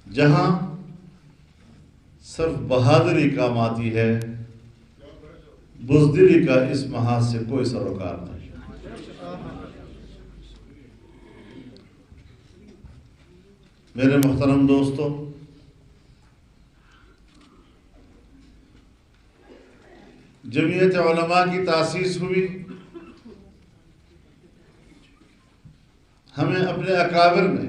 جہاں صرف بہادری کام آتی ہے، بزدلی کا اس محاذ سے کوئی سروکار نہیں۔ میرے محترم دوستو، جمعیت علماء کی تاسیس ہوئی، ہمیں اپنے اکابر میں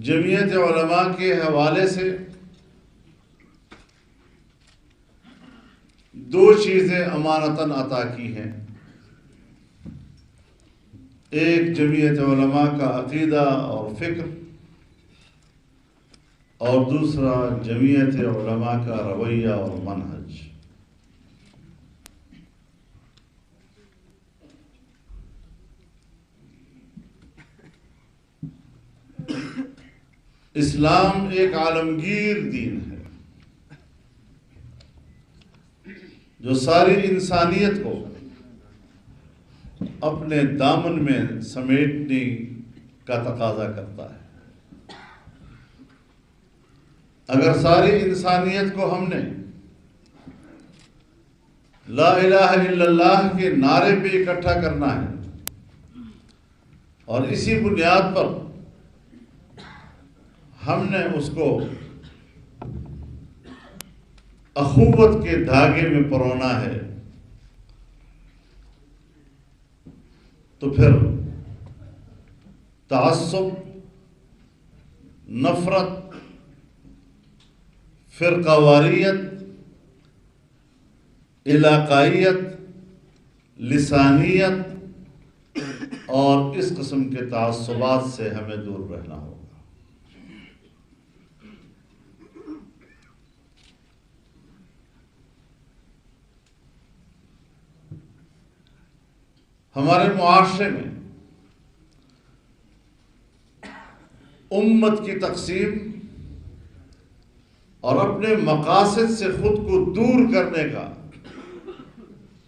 جمعیت علماء کے حوالے سے دو چیزیں امانتاً عطا کی ہیں۔ ایک جمعیت علماء کا عقیدہ اور فکر، اور دوسرا جمعیت علماء کا رویہ اور منہج۔ اسلام ایک عالمگیر دین ہے جو ساری انسانیت کو اپنے دامن میں سمیٹنے کا تقاضا کرتا ہے۔ اگر ساری انسانیت کو ہم نے لا الہ الا اللہ کے نعرے پہ اکٹھا کرنا ہے اور اسی بنیاد پر ہم نے اس کو اخوت کے دھاگے میں پرونا ہے، تو پھر تعصب، نفرت، فرقہ واریت، علاقائیت، لسانیت اور اس قسم کے تعصبات سے ہمیں دور رہنا ہوگا۔ ہمارے معاشرے میں امت کی تقسیم اور اپنے مقاصد سے خود کو دور کرنے کا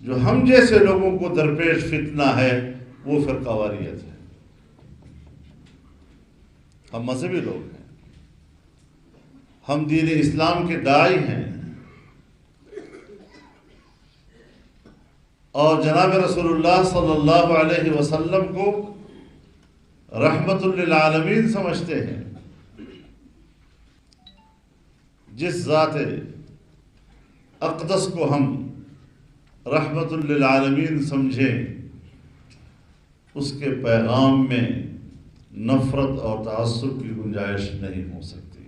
جو ہم جیسے لوگوں کو درپیش فتنہ ہے وہ فرقہ واریت ہے۔ ہم مذہبی لوگ ہیں، ہم دین اسلام کے داعی ہیں، اور جناب رسول اللہ صلی اللہ علیہ وسلم کو رحمت للعالمین سمجھتے ہیں۔ جس ذات اقدس کو ہم رحمت للعالمین سمجھیں، اس کے پیغام میں نفرت اور تعصب کی گنجائش نہیں ہو سکتی۔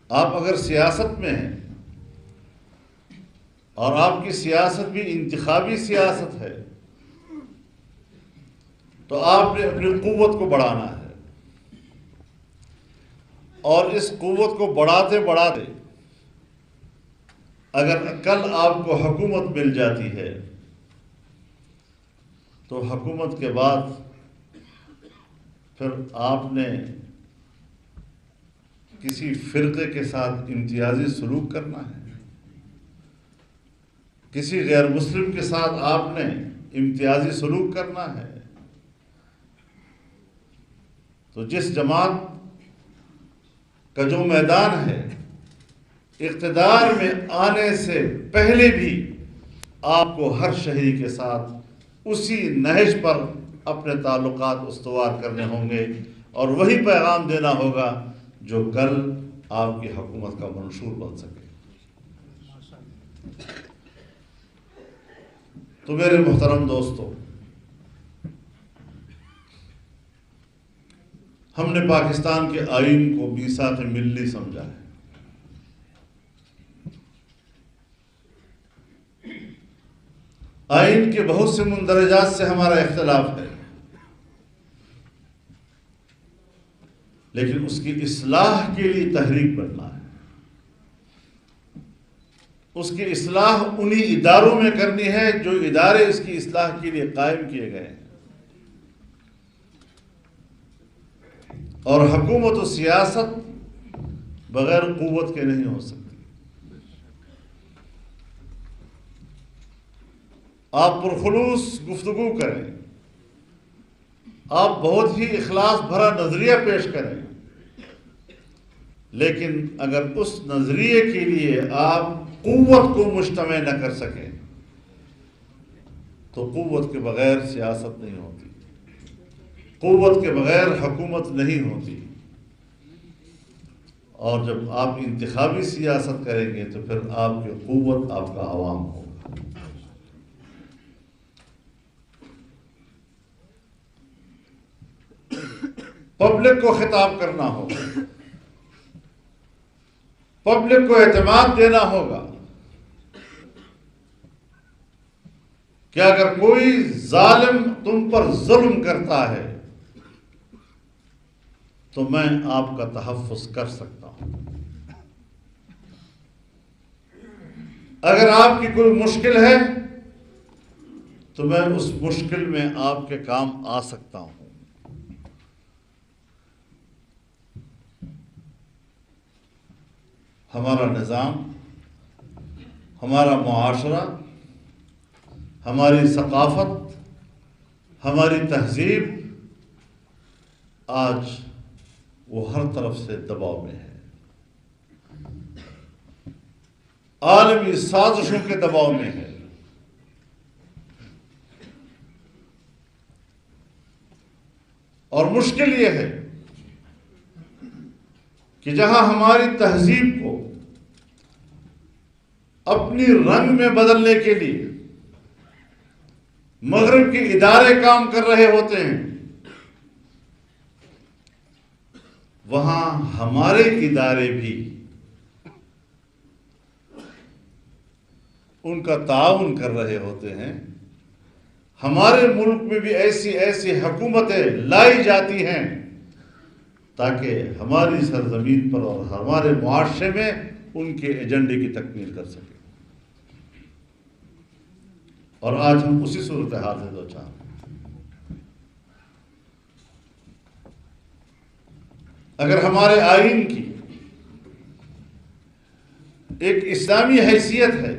آپ اگر سیاست میں ہیں اور آپ کی سیاست بھی انتخابی سیاست ہے، تو آپ نے اپنی قوت کو بڑھانا ہے، اور اس قوت کو بڑھاتے بڑھاتے اگر کل آپ کو حکومت مل جاتی ہے تو حکومت کے بعد پھر آپ نے کسی فرقے کے ساتھ امتیازی سلوک کرنا ہے، کسی غیر مسلم کے ساتھ آپ نے امتیازی سلوک کرنا ہے، تو جس جماعت کا جو میدان ہے، اقتدار میں آنے سے پہلے بھی آپ کو ہر شہری کے ساتھ اسی نہج پر اپنے تعلقات استوار کرنے ہوں گے، اور وہی پیغام دینا ہوگا جو کل آپ کی حکومت کا منشور بن سکے۔ تو میرے محترم دوستو، ہم نے پاکستان کے آئین کو میثاق ملی سمجھا ہے۔ آئین کے بہت سے مندرجات سے ہمارا اختلاف ہے، لیکن اس کی اصلاح کے لیے تحریک بننا ہے۔ اس کی اصلاح انہی اداروں میں کرنی ہے جو ادارے اس کی اصلاح کے لیے قائم کیے گئے ہیں، اور حکومت و سیاست بغیر قوت کے نہیں ہو سکتی۔ آپ پرخلوص گفتگو کریں، آپ بہت ہی اخلاص بھرا نظریہ پیش کریں، لیکن اگر اس نظریے کے لیے آپ قوت کو مجتمع نہ کر سکیں تو قوت کے بغیر سیاست نہیں ہوتی، قوت کے بغیر حکومت نہیں ہوتی، اور جب آپ انتخابی سیاست کریں گے تو پھر آپ کی قوت آپ کا عوام ہوگا۔ پبلک کو خطاب کرنا ہوگا، پبلک کو اعتماد دینا ہوگا کہ اگر کوئی ظالم تم پر ظلم کرتا ہے تو میں آپ کا تحفظ کر سکتا ہوں، اگر آپ کی کوئی مشکل ہے تو میں اس مشکل میں آپ کے کام آ سکتا ہوں۔ ہمارا نظام، ہمارا معاشرہ، ہماری ثقافت، ہماری تہذیب آج وہ ہر طرف سے دباؤ میں ہے، عالمی سازشوں کے دباؤ میں ہے، اور مشکل یہ ہے کہ جہاں ہماری تہذیب کو اپنی رنگ میں بدلنے کے لیے مغرب کے ادارے کام کر رہے ہوتے ہیں، وہاں ہمارے ادارے بھی ان کا تعاون کر رہے ہوتے ہیں، ہمارے ملک میں بھی ایسی ایسی حکومتیں لائی جاتی ہیں تاکہ ہماری سرزمین پر اور ہمارے معاشرے میں ان کے ایجنڈے کی تکمیل کر سکیں، اور آج ہم اسی صورتحال سے دوچار ہیں۔ اگر ہمارے آئین کی ایک اسلامی حیثیت ہے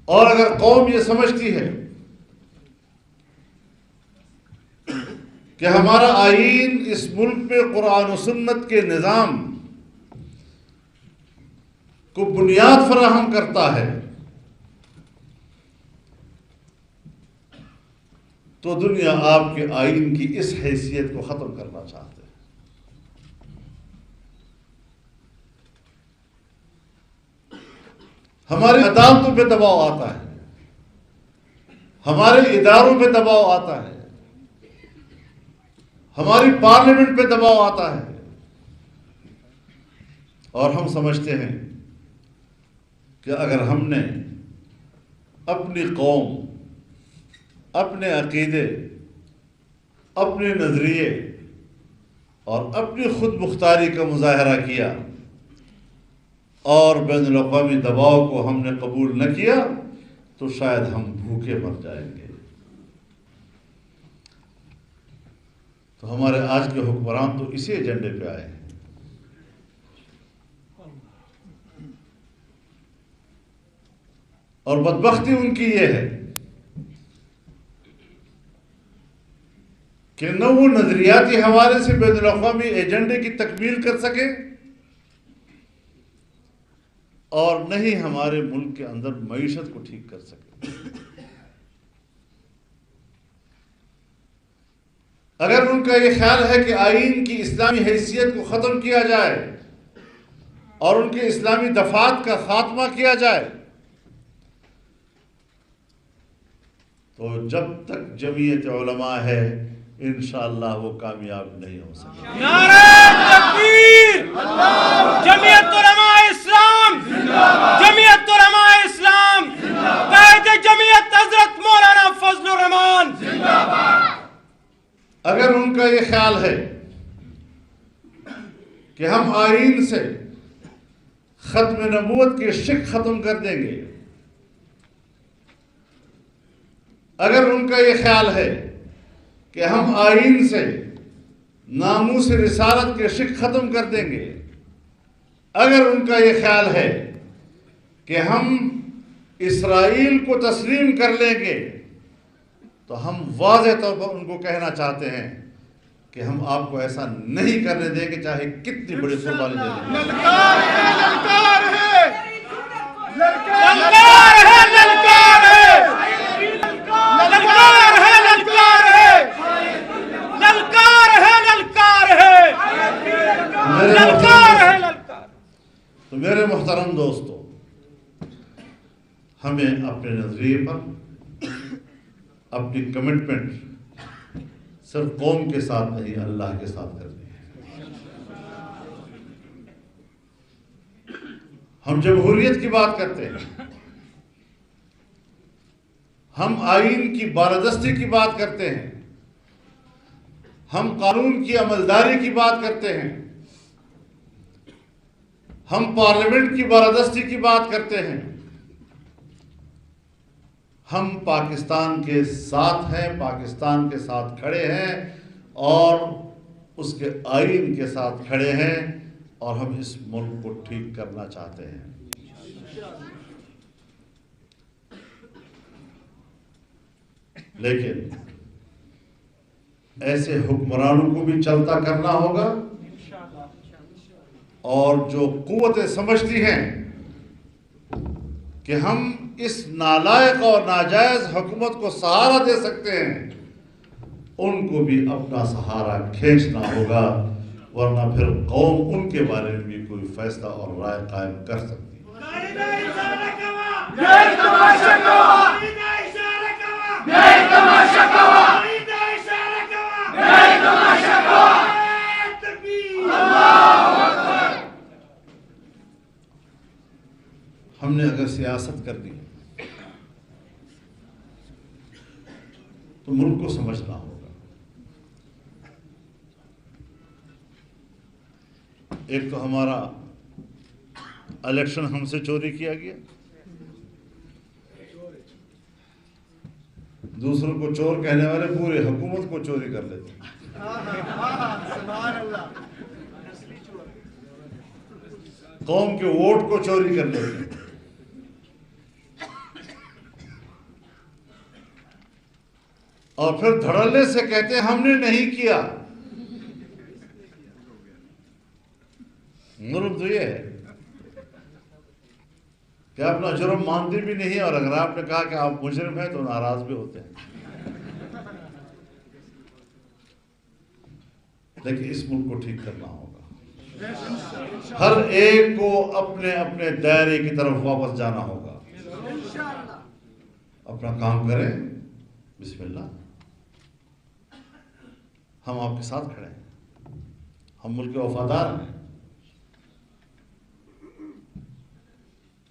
اور اگر قوم یہ سمجھتی ہے کہ ہمارا آئین اس ملک میں قرآن و سنت کے نظام کو بنیاد فراہم کرتا ہے تو دنیا آپ کے آئین کی اس حیثیت کو ختم کرنا چاہتے ہیں۔ ہماری عدالتوں پہ دباؤ آتا ہے، ہمارے اداروں پہ دباؤ آتا ہے، ہماری پارلیمنٹ پہ دباؤ آتا ہے، اور ہم سمجھتے ہیں کہ اگر ہم نے اپنی قوم، اپنے عقیدے، اپنے نظریے اور اپنی خود مختاری کا مظاہرہ کیا اور بین الاقوامی دباؤ کو ہم نے قبول نہ کیا تو شاید ہم بھوکے مر جائیں گے۔ تو ہمارے آج کے حکمران تو اسی ایجنڈے پہ آئے ہیں، اور بدبختی ان کی یہ ہے کہ نہ وہ نظریاتی حوالے سے بین الاقوامی ایجنڈے کی تکمیل کر سکے اور نہ ہی ہمارے ملک کے اندر معیشت کو ٹھیک کر سکے۔ اگر ان کا یہ خیال ہے کہ آئین کی اسلامی حیثیت کو ختم کیا جائے اور ان کے اسلامی دفعات کا خاتمہ کیا جائے تو جب تک جمعیت علماء ہے انشاءاللہ وہ کامیاب نہیں ہو سکے۔ نعرہ تکبیر! جمعیت علماء اسلام! جمعیت علماء اسلام! قائد جمعیت حضرت مولانا فضل الرحمان! اگر ان کا یہ خیال ہے کہ ہم آئین سے ختم نبوت کے شک ختم کر دیں گے، اگر ان کا یہ خیال ہے کہ ہم آئین سے ناموس رسالت کے شک ختم کر دیں گے، اگر ان کا یہ خیال ہے کہ ہم اسرائیل کو تسلیم کر لیں گے تو ہم واضح طور پر ان کو کہنا چاہتے ہیں کہ ہم آپ کو ایسا نہیں کرنے دیں گے، چاہے کتنی بڑی قربانی دے دیں۔ للکار ہے، للکار ہے، للکار ہے، للکار ہے، للکار ہے، للکار ہے، للکار ہے، للکار ہے، للکار ہے، للکار۔ تو میرے محترم دوستو، ہمیں اپنے نظریے پر اپنی کمٹمنٹ صرف قوم کے ساتھ نہیں، اللہ کے ساتھ کرنی ہے۔ ہم جمہوریت کی بات کرتے ہیں، ہم آئین کی بالادستی کی بات کرتے ہیں، ہم قانون کی عملداری کی بات کرتے ہیں، ہم پارلیمنٹ کی بالادستی کی بات کرتے ہیں، ہم پاکستان کے ساتھ ہیں، پاکستان کے ساتھ کھڑے ہیں اور اس کے آئین کے ساتھ کھڑے ہیں، اور ہم اس ملک کو ٹھیک کرنا چاہتے ہیں۔ لیکن ایسے حکمرانوں کو بھی چلتا کرنا ہوگا، اور جو قوتیں سمجھتی ہیں کہ ہم اس نالائق اور ناجائز حکومت کو سہارا دے سکتے ہیں، ان کو بھی اپنا سہارا کھینچنا ہوگا، ورنہ پھر قوم ان کے بارے میں بھی کوئی فیصلہ اور رائے قائم کر سکتی ہے۔ ہم نے اگر سیاست کر دی تو ملک کو سمجھنا ہوگا۔ ایک تو ہمارا الیکشن ہم سے چوری کیا گیا، دوسروں کو چور کہنے والے پورے حکومت کو چوری کر لیتے ہیں۔ قوم کے ووٹ کو چوری کر لیتے ہیں، اور پھر دھڑلے سے کہتے ہیں ہم نے نہیں کیا۔ ظلم تو یہ ہے کہ اپنا جرم مانتے بھی نہیں، اور اگر آپ نے کہا کہ آپ مجرم ہیں تو ناراض بھی ہوتے ہیں۔ لیکن اس ملک کو ٹھیک کرنا ہوگا، ہر ایک کو اپنے اپنے دائرے کی طرف واپس جانا ہوگا۔ اپنا کام کریں، بسم اللہ، ہم آپ کے ساتھ کھڑے ہیں، ہم ملک کے وفادار ہیں۔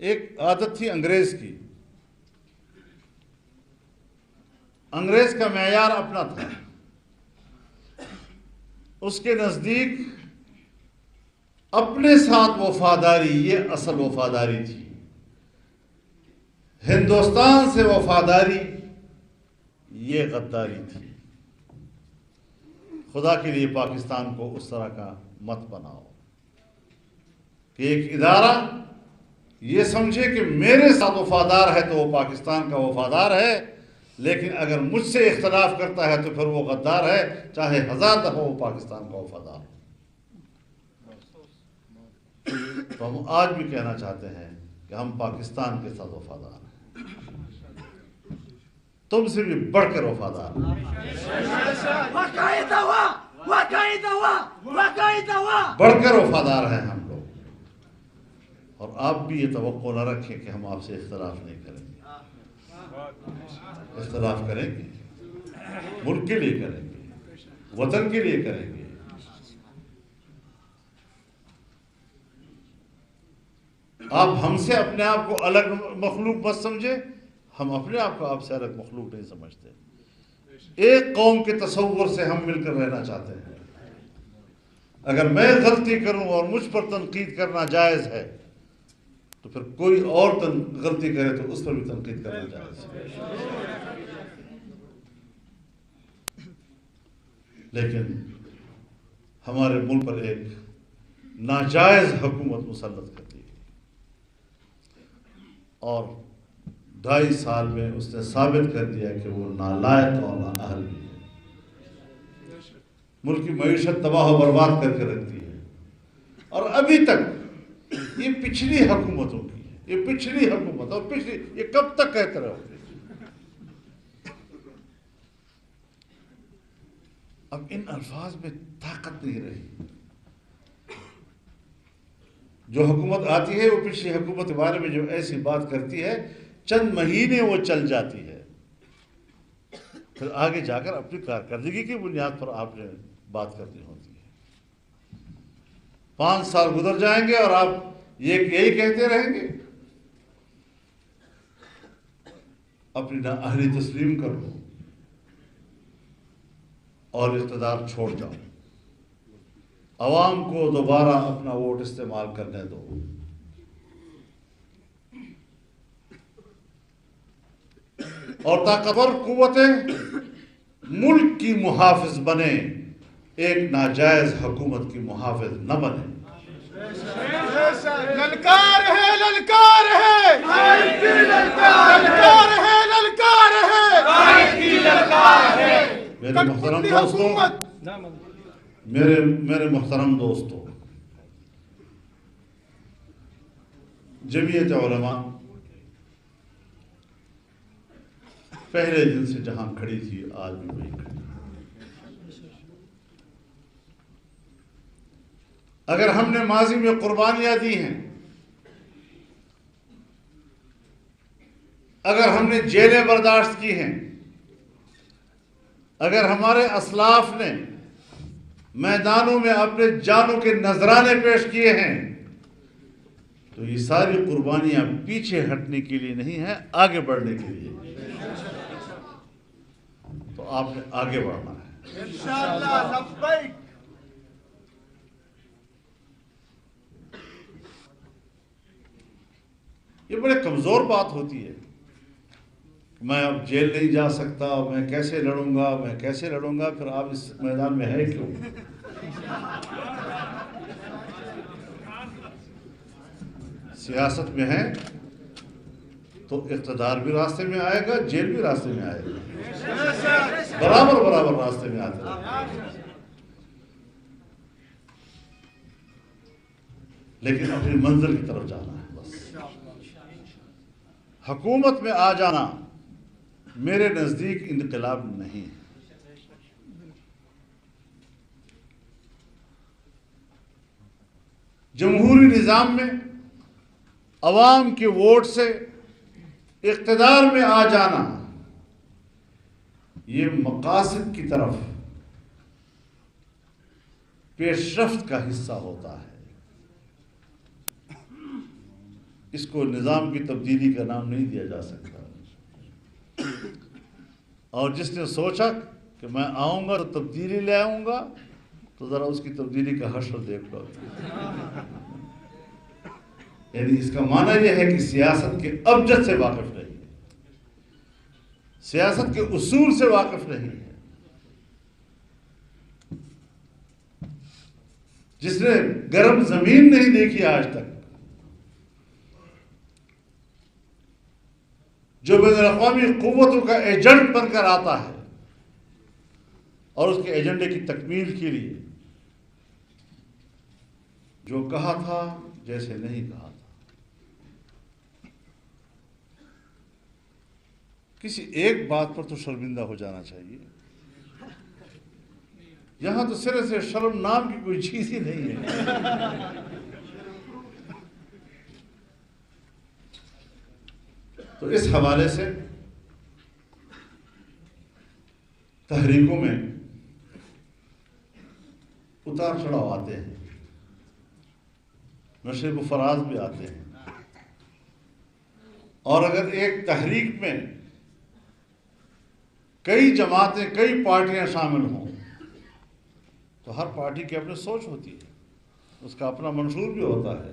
ایک عادت تھی انگریز کی، انگریز کا معیار اپنا تھا، اس کے نزدیک اپنے ساتھ وفاداری یہ اصل وفاداری تھی، ہندوستان سے وفاداری یہ غداری تھی۔ خدا کے لیے پاکستان کو اس طرح کا مت بناؤ کہ ایک ادارہ یہ سمجھے کہ میرے ساتھ وفادار ہے تو وہ پاکستان کا وفادار ہے، لیکن اگر مجھ سے اختلاف کرتا ہے تو پھر وہ غدار ہے، چاہے 1000 دفعہ وہ پاکستان کا وفادار ہو۔ تو ہم آج بھی کہنا چاہتے ہیں کہ ہم پاکستان کے ساتھ وفادار ہیں، تم سے بھی بڑھ کر وفادار ہیں۔ بڑھ کر وفادار ہیں ہم لوگ، اور آپ بھی یہ توقع نہ رکھیں کہ ہم آپ سے اختلاف نہیں کریں گے۔ اختلاف کریں گے، ملک کے لیے کریں گے، وطن کے لیے کریں گے۔ آپ ہم سے اپنے آپ کو الگ مخلوق مت سمجھے، ہم اپنے آپ کو آپ سے الگ مخلوق نہیں سمجھتے۔ ایک قوم کے تصور سے ہم مل کر رہنا چاہتے ہیں۔ اگر میں غلطی کروں اور مجھ پر تنقید کرنا جائز ہے تو پھر کوئی اور غلطی کرے تو اس پر بھی تنقید کرنا جائز ہے۔ لیکن ہمارے ملک پر ایک ناجائز حکومت مسلط کرتی ہے، اور 2.5 سال میں اس نے ثابت کر دیا کہ وہ نالائق اور نااہل بھی ہے. ملک کی معیشت تباہ و برباد کر کے رکھتی ہے. اور ابھی تک یہ پچھلی حکومتوں کی ہے، یہ پچھلی حکومت اور پچھلی، یہ کب تک کہتے رہو گے؟ اب ان الفاظ میں طاقت نہیں رہی. جو حکومت آتی ہے وہ پچھلی حکومت کے بارے میں جو ایسی بات کرتی ہے، چند مہینے وہ چل جاتی ہے، پھر آگے جا کر اپنی کارکردگی کی بنیاد پر آپ نے بات کرنی ہوتی ہے. 5 سال گزر جائیں گے اور آپ یہی کہتے رہیں گے. اپنی نااہلی تسلیم کر لو اور اقتدار چھوڑ جاؤ. عوام کو دوبارہ اپنا ووٹ استعمال کرنے دو. اور طاقتور قوتیں ملک کی محافظ بنے، ایک ناجائز حکومت کی محافظ نہ بنے. للکار ہے، للکار ہے، للکار ہے، للکار ہے. میرے محترم دوستوں، میرے محترم دوستوں، جمعیت علماء پہلے دن سے جہاں کھڑی تھی آج بھی وہیں کھڑی. اگر ہم نے ماضی میں قربانیاں دی ہیں، اگر ہم نے جیلیں برداشت کی ہیں، اگر ہمارے اسلاف نے میدانوں میں اپنے جانوں کے نذرانے پیش کیے ہیں، تو یہ ساری قربانیاں پیچھے ہٹنے کے لیے نہیں ہیں، آگے بڑھنے کے لیے. تو آپ نے آگے بڑھنا ہے. انشاءاللہ. لبیک. یہ بڑے کمزور بات ہوتی ہے. میں اب جیل نہیں جا سکتا، میں کیسے لڑوں گا، میں کیسے لڑوں گا. پھر آپ اس میدان میں ہے کیوں؟ سیاست میں ہے تو اقتدار بھی راستے میں آئے گا، جیل بھی راستے میں آئے گا، برابر راستے میں آتے ہیں. لیکن اپنی منزل کی طرف جانا ہے بس. حکومت میں آ جانا میرے نزدیک انقلاب نہیں ہے. جمہوری نظام میں عوام کے ووٹ سے اقتدار میں آ جانا یہ مقاصد کی طرف پیش رفت کا حصہ ہوتا ہے. اس کو نظام کی تبدیلی کا نام نہیں دیا جا سکتا. اور جس نے سوچا کہ میں آؤں گا تو تبدیلی لے آؤں گا، تو ذرا اس کی تبدیلی کا حشر دیکھ لو. یعنی اس کا معنی یہ ہے کہ سیاست کے ابجد سے واقف نہیں ہے، سیاست کے اصول سے واقف نہیں ہے. جس نے گرم زمین نہیں دیکھی آج تک، جو بین الاقوامی قوتوں کا ایجنٹ بن کر آتا ہے اور اس کے ایجنڈے کی تکمیل کے لیے جو کہا تھا جیسے نہیں کہا تھا. کسی ایک بات پر تو شرمندہ ہو جانا چاہیے. یہاں تو سرے سے شرم نام کی کوئی چیز ہی نہیں ہے. تو اس حوالے سے تحریکوں میں اتار چڑھاؤ آتے ہیں، نشیب و فراز بھی آتے ہیں. اور اگر ایک تحریک میں کئی جماعتیں، کئی پارٹیاں شامل ہوں تو ہر پارٹی کی اپنی سوچ ہوتی ہے، اس کا اپنا منشور بھی ہوتا ہے،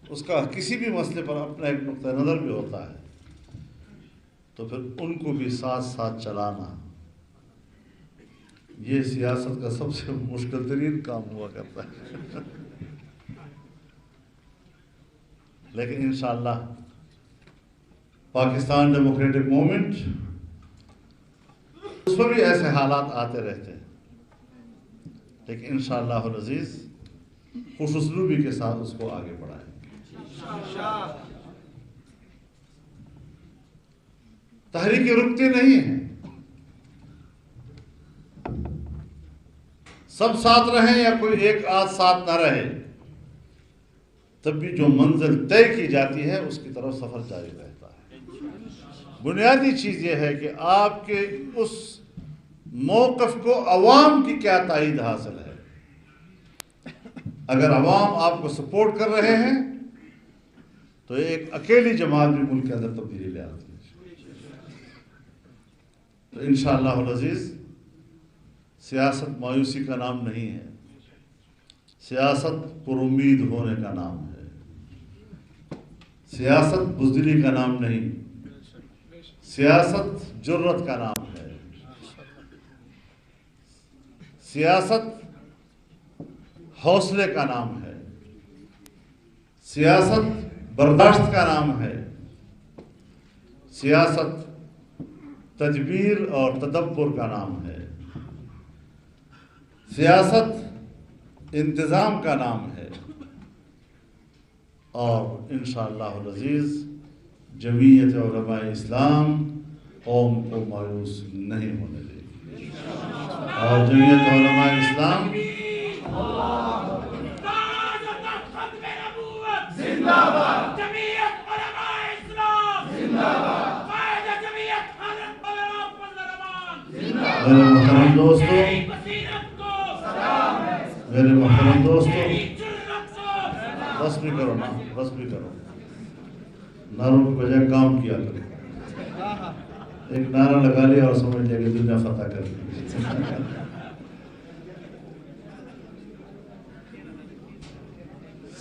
اس کا کسی بھی مسئلے پر اپنا ایک نقطہ نظر بھی ہوتا ہے. تو پھر ان کو بھی ساتھ ساتھ چلانا یہ سیاست کا سب سے مشکل ترین کام ہوا کرتا ہے. لیکن انشاءاللہ پاکستان ڈیموکریٹک موومنٹ، اس پر بھی ایسے حالات آتے رہتے ہیں، لیکن انشاءاللہ العزیز خوش اسلوبی کے ساتھ اس کو آگے بڑھائیں گے۔ تحریکیں رکتی نہیں ہیں، سب ساتھ رہیں یا کوئی ایک آدھ ساتھ نہ رہے، تب بھی جو منزل طے کی جاتی ہے اس کی طرف سفر جاری رہتا ہے۔ بنیادی چیز یہ ہے کہ آپ کے اس موقف کو عوام کی کیا تائید حاصل ہے۔ اگر عوام آپ کو سپورٹ کر رہے ہیں تو ایک اکیلی جماعت بھی ملک کے اندر تبدیلی لے آتی ہے۔ تو انشاءاللہ العزیز سیاست مایوسی کا نام نہیں ہے، سیاست پر امید ہونے کا نام ہے، سیاست بزدلی کا نام نہیں، سیاست جرت کا نام ہے، سیاست حوصلے کا نام ہے، سیاست برداشت کا نام ہے، سیاست تدبیر اور تدبر کا نام ہے، سیاست انتظام کا نام ہے، اور انشاءاللہ العزیز جمعیت علماء اسلام قوم کو مایوس نہیں ہونے دے گی، اور جمعیت علماء اسلام میرے محترم دوستوں بس بھی کرو نا، بس بھی کرو، نعروں کی بجائے کام کیا کرو۔ ایک نعرہ لگا لیا اور سمجھ لیا کہ دنیا فتح کر لی۔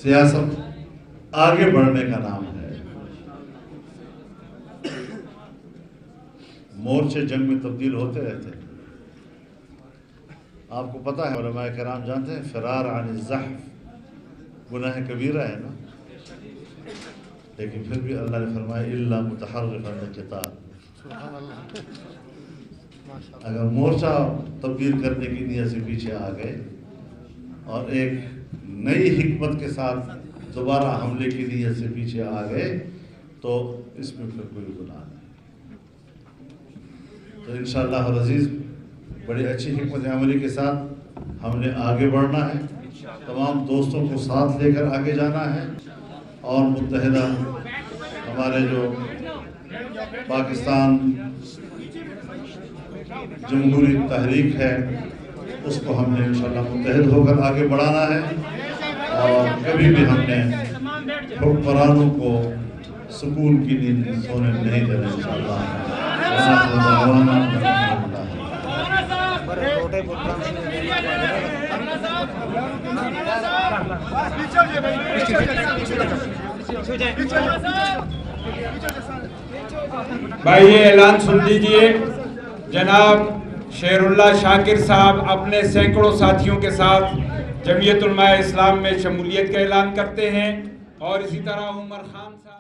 سیاست آگے بڑھنے کا نام ہے، مورچے جنگ میں تبدیل ہوتے رہتے ہیں۔ آپ کو پتہ ہے، علماء کرام جانتے ہیں، فرار عن الزحف گناہ کبیرہ ہے نا، لیکن پھر بھی اللہ نے فرمایا الا متحرفا للقتال۔ اگر مورچہ تبدیل کرنے کی نیت سے پیچھے آ گئے اور ایک نئی حکمت کے ساتھ دوبارہ حملے کی نیت سے پیچھے آ گئے تو اس میں پھر کوئی گناہ نہیں۔ تو انشاءاللہ العزیز بڑی اچھی حکمت عملی کے ساتھ ہم نے آگے بڑھنا ہے، تمام دوستوں کو ساتھ لے کر آگے جانا ہے، اور متحدہ ہمارے جو پاکستان جمہوری تحریک ہے اس کو ہم نے انشاءاللہ متحد ہو کر آگے بڑھانا ہے، اور کبھی بھی ہم نے حکمرانوں کو سکون کی نیند سونے نہیں دینا انشاءاللہ۔ بھائی یہ اعلان سن لیجئے، جناب شیر اللہ شاکر صاحب اپنے سینکڑوں ساتھیوں کے ساتھ جمعیت علماء اسلام میں شمولیت کا اعلان کرتے ہیں، اور اسی طرح عمر خان صاحب